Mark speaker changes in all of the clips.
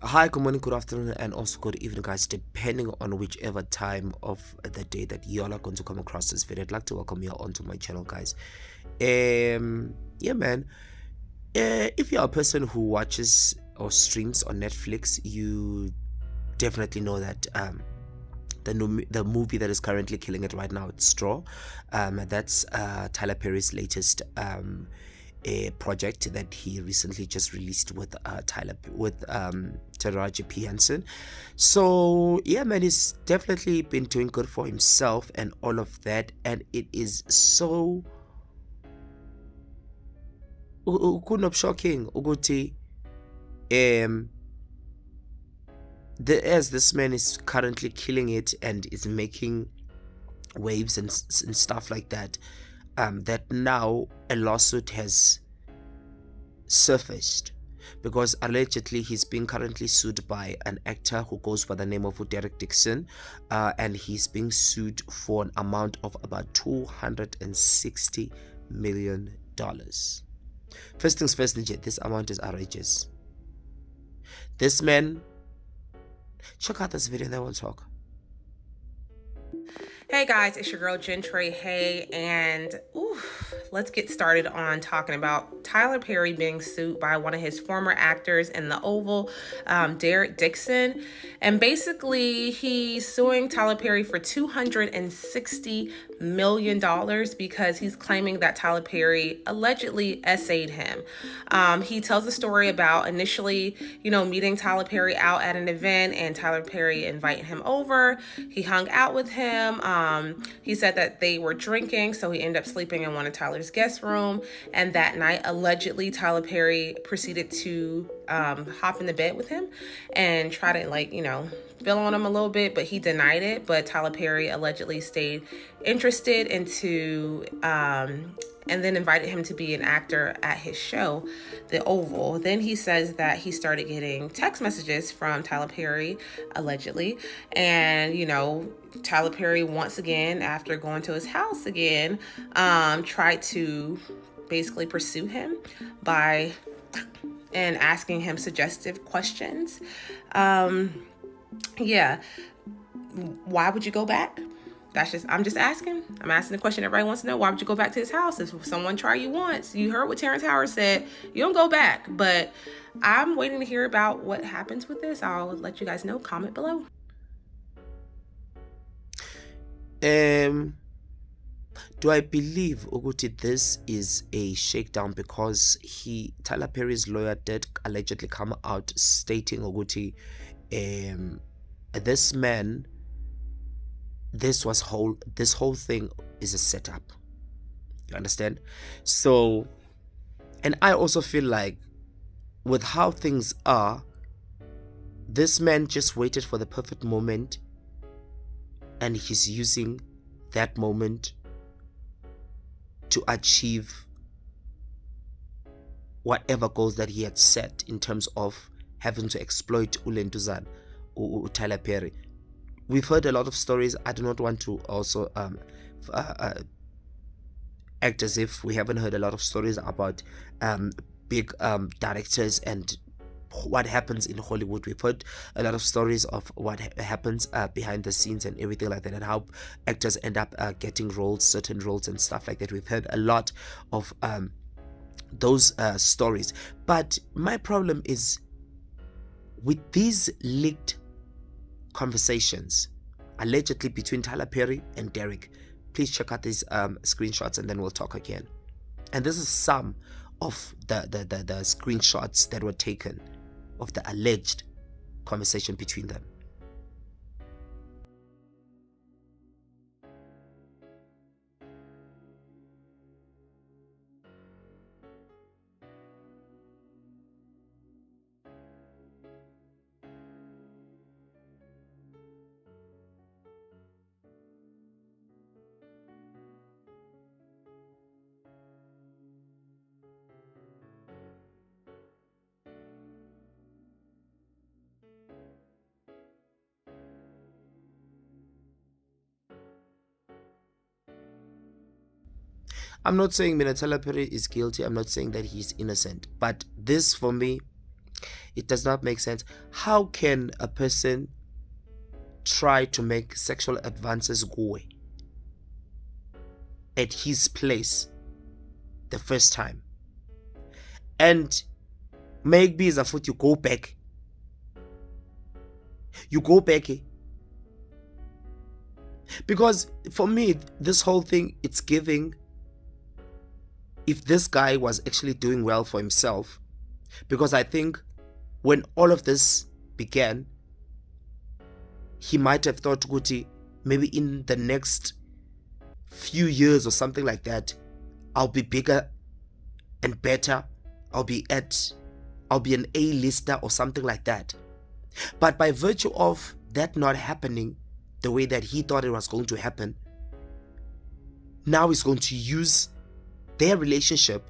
Speaker 1: Hi, good morning, good afternoon, and also good evening, guys, depending on whichever time of the day that y'all are going to come across this video. I'd like to welcome you onto my channel, guys. Yeah, man. If you're a person who watches or streams on Netflix, you definitely know that the movie that is currently killing it right now, it's Straw. That's Tyler Perry's latest a project that he recently just released with Taraji P. Henson. So yeah, man, he's definitely been doing good for himself and all of that, and it is so shocking ukuthi um as this man is currently killing it and is making waves and stuff like that, that now a lawsuit has surfaced because allegedly he's being currently sued by an actor who goes by the name of Derek Dixon, and he's being sued for an amount of about $260 million. First things first, this amount is outrageous. This man, check out this video and then we'll talk.
Speaker 2: Hey guys, it's your girl Gentry. Hey, and let's get started on talking about Tyler Perry being sued by one of his former actors in The Oval, Derek Dixon. And basically, he's suing Tyler Perry for $260 million because he's claiming that Tyler Perry allegedly essayed him. He tells a story about initially, meeting Tyler Perry out at an event and Tyler Perry invited him over. He hung out with him. He said that they were drinking, so he ended up sleeping in one of Tyler's guest room. And that night, allegedly, Tyler Perry proceeded to hop in the bed with him and try to, feel on him a little bit, but he denied it. But Tyler Perry allegedly stayed interested into and then invited him to be an actor at his show, The Oval. Then he says that he started getting text messages from Tyler Perry, allegedly. And, Tyler Perry, once again, after going to his house again, tried to basically pursue him and asking him suggestive questions. Yeah. Why would you go back? I'm just asking. I'm asking the question everybody wants to know. Why would you go back to his house? If someone tried you once, you heard what Terrence Howard said, you don't go back. But I'm waiting to hear about what happens with this. I'll let you guys know. Comment below.
Speaker 1: Do I believe Uguti this is a shakedown because Tyler Perry's lawyer did allegedly come out stating Uguti this man, this whole thing is a setup. You understand? So, and I also feel like with how things are, this man just waited for the perfect moment and he's using that moment to achieve whatever goals that he had set in terms of having to exploit Ulentuzan or Tyler Perry. We've heard a lot of stories. I do not want to also act as if we haven't heard a lot of stories about big directors and what happens in Hollywood. We've heard a lot of stories of what happens behind the scenes and everything like that, and how actors end up getting certain roles and stuff like that. We've heard a lot of those stories. But my problem is with these leaked conversations allegedly between Tyler Perry and Derek. Please check out these screenshots and then we'll talk again. And this is some of the screenshots that were taken of the alleged conversation between them. I'm not saying Tyler Perry is guilty. I'm not saying that he's innocent. But this, for me, it does not make sense. How can a person try to make sexual advances go at his place the first time, and maybe as a foot you go back, because for me this whole thing, it's giving, if this guy was actually doing well for himself, because I think when all of this began, he might have thought, Guti, maybe in the next few years or something like that, I'll be bigger and better. I'll be an A-lister or something like that. But by virtue of that not happening the way that he thought it was going to happen, now he's going to use their relationship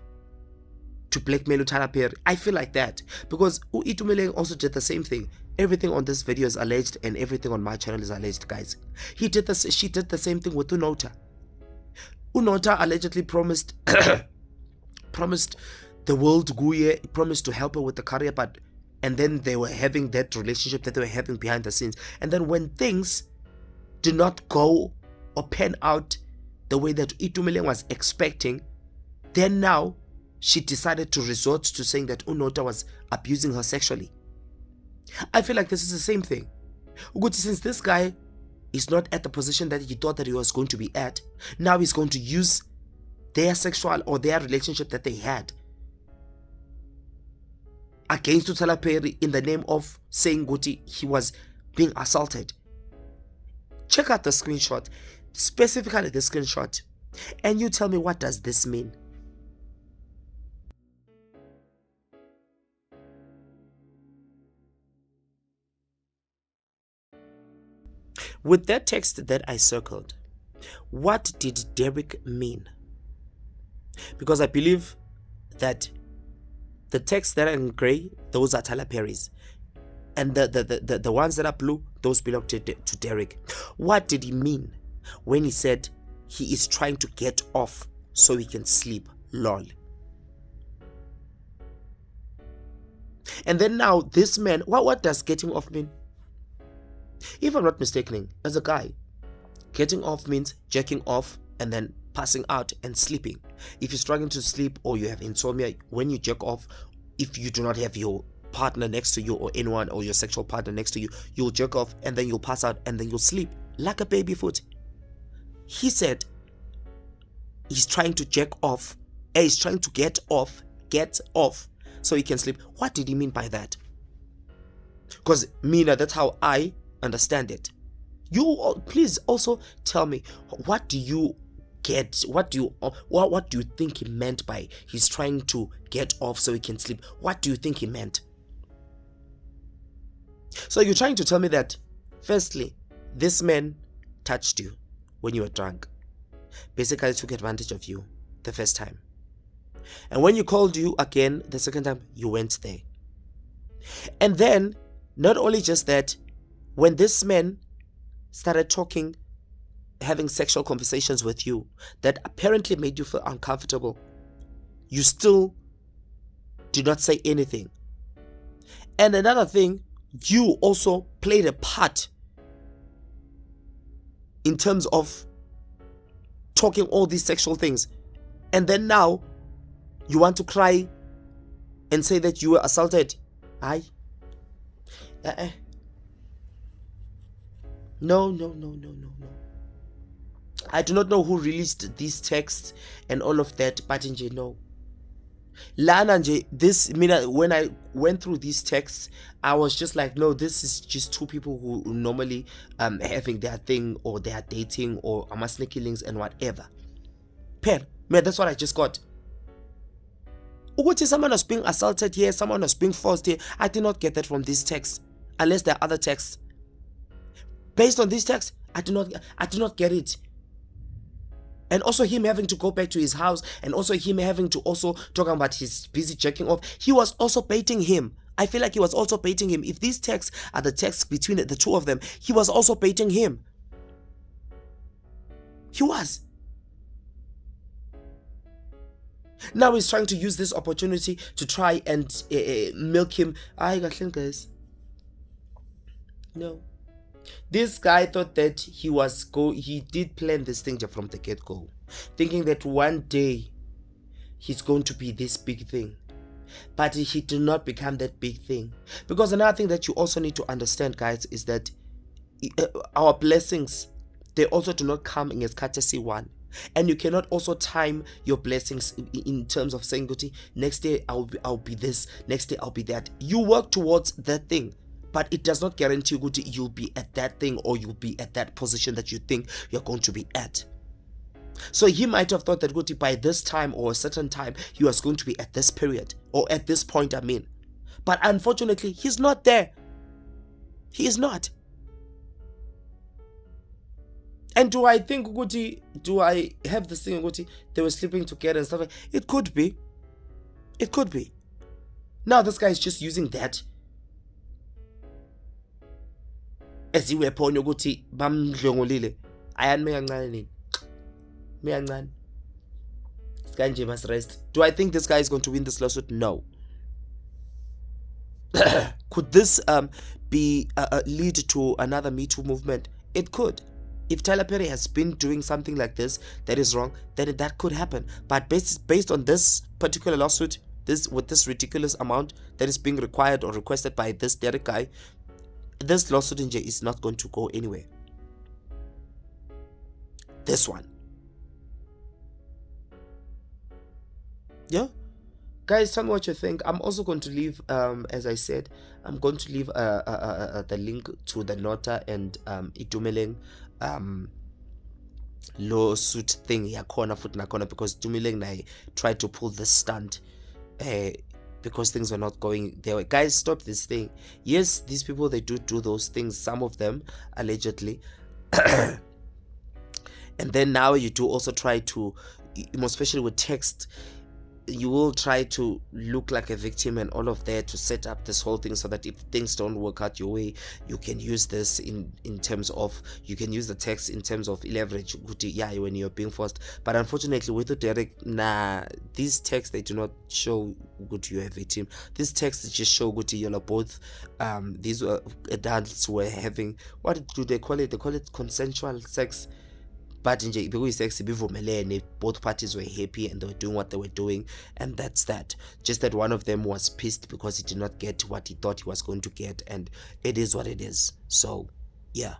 Speaker 1: to blackmail Tyler Perry. I feel like that, because Itumeleng also did the same thing. Everything on this video is alleged, and everything on my channel is alleged, guys. She did the same thing with Unota. Unota allegedly promised the world Guye, promised to help her with the career, and then they were having that relationship that they were having behind the scenes. And then when things did not go or pan out the way that Itumeleng was expecting, then now she decided to resort to saying that Unota was abusing her sexually. I feel like this is the same thing. Since this guy is not at the position that he thought that he was going to be at, now he's going to use their sexual or their relationship that they had against Tyler Perry in the name of saying Guti he was being assaulted. Check out the screenshot, specifically the screenshot, and you tell me, what does this mean? With that text that I circled, what did Derek mean? Because I believe that the texts that are in gray, those are Tyler Perry's, and the ones that are blue, those belong to Derek. What did he mean when he said he is trying to get off so he can sleep? Lol. And then now this man, what does getting off mean? If I'm not mistaken, as a guy, getting off means jerking off and then passing out and sleeping. If you're struggling to sleep or you have insomnia, when you jerk off, if you do not have your partner next to you or anyone or your sexual partner next to you, you'll jerk off and then you'll pass out and then you'll sleep like a baby foot. He said he's trying to jerk off, he's trying to get off so he can sleep. What did he mean by that? Because Mina, that's how I understand it. You please also tell me, what do you get? What do you think he meant by he's trying to get off so he can sleep? What do you think he meant? So you're trying to tell me that, firstly, this man touched you when you were drunk, basically took advantage of you the first time, and when you called you again the second time, you went there. And then not only just that, when this man started talking, having sexual conversations with you that apparently made you feel uncomfortable, you still did not say anything. And another thing, you also played a part in terms of talking all these sexual things. And then now you want to cry and say that you were assaulted. No. I do not know who released these texts and all of that, but nje no. Lana nje, this, when I went through these texts, I was just like, no, this is just two people who normally having their thing, or they are dating, or amasne links and whatever. Man, that's what I just got. Someone was being assaulted here, someone was being forced here. I did not get that from these texts, unless there are other texts. Based on these texts, I do not get it. And also him having to go back to his house, and also him having to also talk about he's busy checking off. He was also baiting him. I feel like he was also baiting him. If these texts are the texts between the two of them, he was also baiting him. He was. Now he's trying to use this opportunity to try and milk him. I got guys. No. This guy thought that he did plan this thing from the get-go, thinking that one day he's going to be this big thing. But he did not become that big thing. Because another thing that you also need to understand, guys, is that our blessings, they also do not come in as courtesy one. And you cannot also time your blessings in terms of saying, next day I'll be this, next day I'll be that. You work towards that thing, but it does not guarantee you'll be at that thing, or you'll be at that position that you think you're going to be at. So he might have thought that by this time or a certain time he was going to be at this period, or at this point, but unfortunately he's not there. He is not. And do I think do I have this thing they were sleeping together and stuff like it? Could be. It could be. Now this guy is just using that as iweapon yokuthi bamdlongolile. Ayani kancane nini. Kancane. This guy nje must rest. Do I think this guy is going to win this lawsuit? No. Could this be lead to another Me Too movement? It could. If Tyler Perry has been doing something like this that is wrong, then that could happen. But based on this particular lawsuit, with this ridiculous amount that is being required or requested by this Derek guy, this lawsuit is not going to go anywhere. This one. Yeah? Guys, tell me what you think. I'm also going to leave, as I said, I'm going to leave the link to the Nota and Itumeleng lawsuit thing yakhona futhi nakhona, because Itumeleng I tried to pull this stunt because things were not going their way. Guys, stop this thing. Yes, these people, they do those things, some of them allegedly. And then now you do also try to, especially with text, you will try to look like a victim and all of that to set up this whole thing so that if things don't work out your way, you can use this in terms of, you can use the text in terms of leverage when you're being forced. But unfortunately with the Derek, these texts, they do not show you're a victim. These texts just show you're both these adults were having, what do they call it? They call it consensual sex. But nje bekuyisex bivumelene, both parties were happy and they were doing what they were doing, and that's that. Just that one of them was pissed because he did not get what he thought he was going to get, and it is what it is. So yeah.